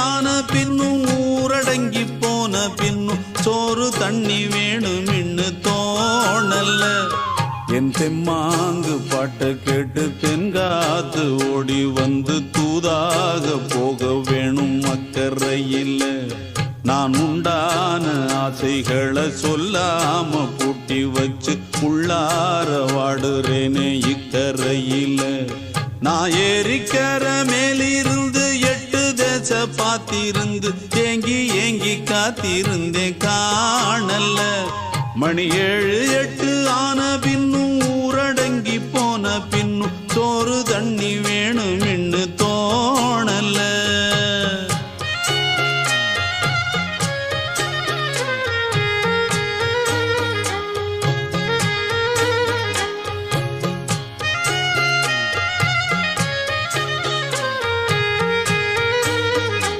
ஆன பின்னும் ஊரடங்கி போன பின்னும் சோறு தண்ணி வேணும் இன்னு தோணல்ல. என் தெம்மாங்கு பாட்ட கேட்டு தென்காத்து ஓடி வந்து தூதாக போக வேணும் அக்கறையில். நான் உண்டான ஆசைகளை சொல்லாம பூட்டி வச்சு உள்ளார வாடுறேனே இக்கரையில். நான் ஏரிக்கர மேலிருந்து 8 தேச பார்த்திருந்து ஏங்கி ஏங்கி காத்திருந்தேன் காணல்ல. மணி 7 8 ஆன பின்னும் ஊரடங்கி போன பின்னும் சோறு தண்ணி வேணும்